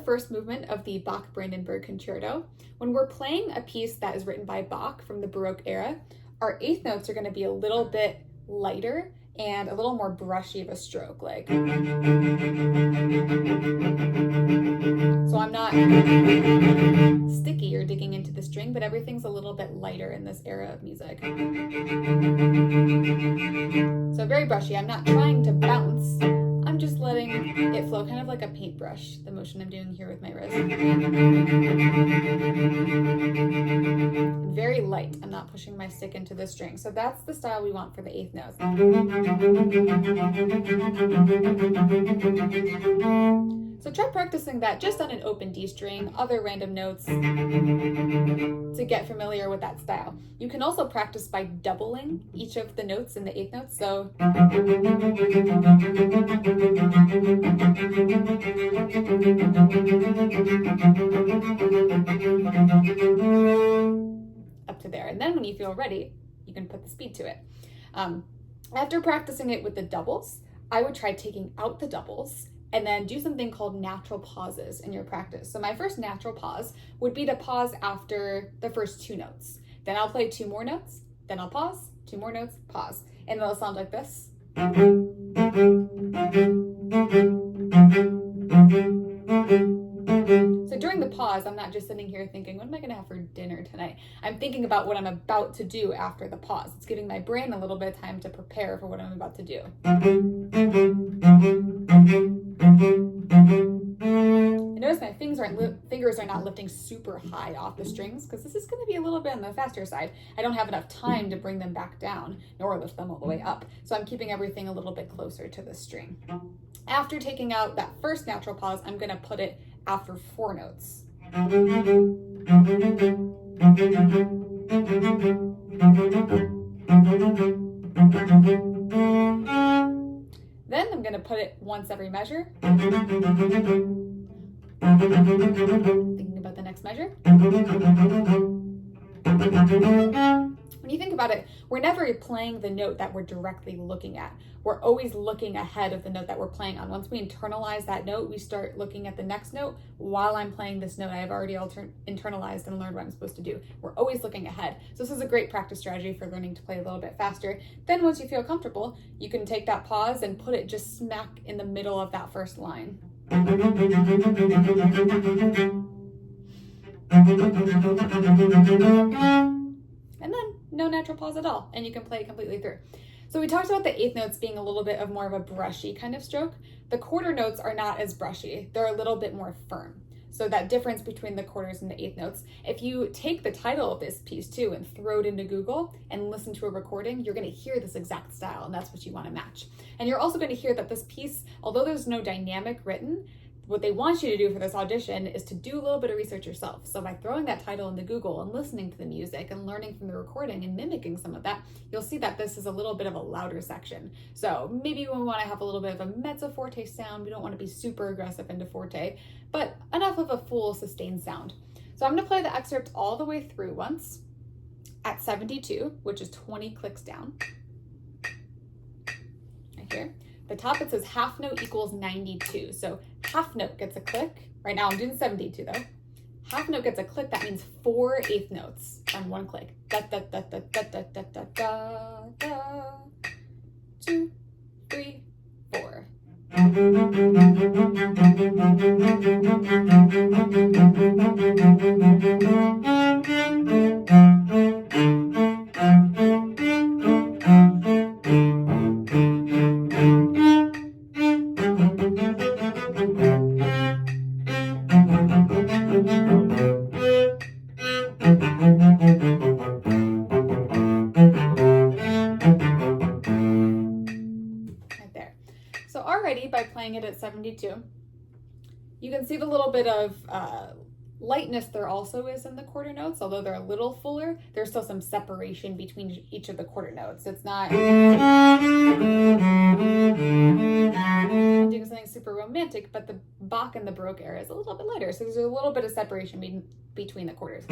first movement of the Bach Brandenburg Concerto. When we're playing a piece that is written by Bach from the Baroque era, our eighth notes are going to be a little bit lighter and a little more brushy of a stroke, like. So I'm not sticky or digging into the string, but everything's a little bit lighter in this era of music. So very brushy. I'm not trying to bounce. I'm just letting it flow, kind of like a paintbrush, the motion I'm doing here with my wrist. Very light. I'm not pushing my stick into the string. So that's the style we want for the eighth notes. So try practicing that just on an open D string, other random notes, to get familiar with that style. You can also practice by doubling each of the notes in the eighth notes. So up to there. And then when you feel ready, you can put the speed to it. After practicing it with the doubles, I would try taking out the doubles and then do something called natural pauses in your practice. So my first natural pause would be to pause after the first two notes. Then I'll play two more notes, then I'll pause, two more notes, pause. And it'll sound like this. So during the pause, I'm not just sitting here thinking, what am I going to have for dinner tonight? I'm thinking about what I'm about to do after the pause. It's giving my brain a little bit of time to prepare for what I'm about to do. And notice my fingers are not lifting super high off the strings, because this is going to be a little bit on the faster side. I don't have enough time to bring them back down, nor lift them all the way up. So I'm keeping everything a little bit closer to the string. After taking out that first natural pause, I'm going to put it after four notes. Then I'm going to put it once every measure. Thinking about the next measure. When you think about it, we're never playing the note that we're directly looking at. We're always looking ahead of the note that we're playing on. Once we internalize that note, we start looking at the next note. While I'm playing this note, I have already internalized and learned what I'm supposed to do. We're always looking ahead. So this is a great practice strategy for learning to play a little bit faster. Then once you feel comfortable, you can take that pause and put it just smack in the middle of that first line. And then no natural pause at all, and you can play it completely through. So we talked about the eighth notes being a little bit of more of a brushy kind of stroke. The quarter notes are not as brushy. They're a little bit more firm. So that difference between the quarters and the eighth notes, if you take the title of this piece too and throw it into Google and listen to a recording, you're going to hear this exact style, and that's what you want to match. And you're also going to hear that this piece, although there's no dynamic written, what they want you to do for this audition is to do a little bit of research yourself. So by throwing that title into Google and listening to the music and learning from the recording and mimicking some of that, you'll see that this is a little bit of a louder section. So maybe we want to have a little bit of a mezzo forte sound. We don't want to be super aggressive into forte, but enough of a full sustained sound. So I'm going to play the excerpt all the way through once at 72, which is 20 clicks down. Right here. The top, it says half note equals 92. So half note gets a click. Right now I'm doing 72 though. Half note gets a click. That means 4 eighth notes on one click. Da da da da da da da da da da. 2, 3, 4. By playing it at 72, you can see the little bit of lightness there also is in the quarter notes. Although they're a little fuller, there's still some separation between each of the quarter notes. It's not doing something super romantic, but the Bach and the Baroque era is a little bit lighter, so there's a little bit of separation between the quarters.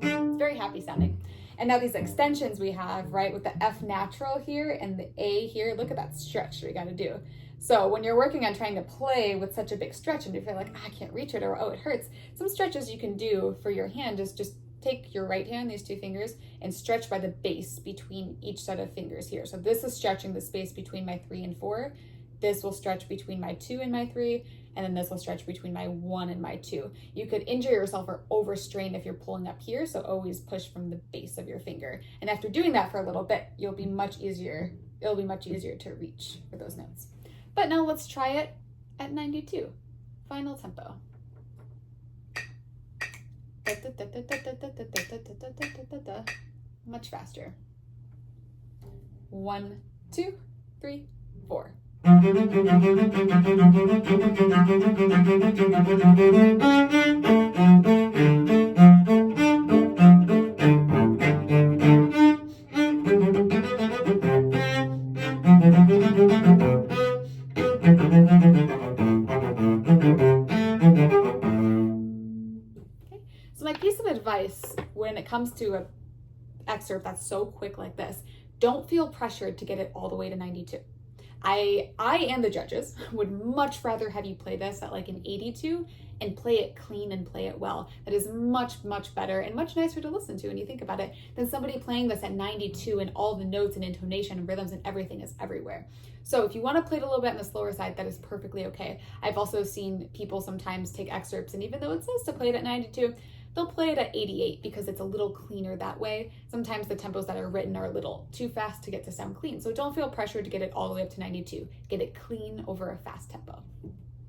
It's very happy sounding. And now these extensions we have, right, with the F natural here and the A here, look at that stretch we got to do. So when you're working on trying to play with such a big stretch and you feel like, I can't reach it, or oh, it hurts, some stretches you can do for your hand is just take your right hand, these two fingers, and stretch by the base between each set of fingers here. So this is stretching the space between my 3 and 4. This will stretch between my 2 and my 3, and then this will stretch between my 1 and my 2. You could injure yourself or overstrain if you're pulling up here, so always push from the base of your finger. And after doing that for a little bit, it'll be much easier to reach for those notes. But now let's try it at 92. Final tempo. Much faster. 1, 2, 3, 4. So my piece of advice when it comes to an excerpt that's so quick like this, don't feel pressured to get it all the way to 92. I and the judges would much rather have you play this at like an 82 and play it clean and play it well. That is much, much better and much nicer to listen to when you think about it than somebody playing this at 92 and all the notes and intonation and rhythms and everything is everywhere. So if you want to play it a little bit on the slower side, that is perfectly okay. I've also seen people sometimes take excerpts, and even though it says to play it at 92, they'll play it at 88 because it's a little cleaner that way. Sometimes the tempos that are written are a little too fast to get to sound clean. So don't feel pressured to get it all the way up to 92. Get it clean over a fast tempo.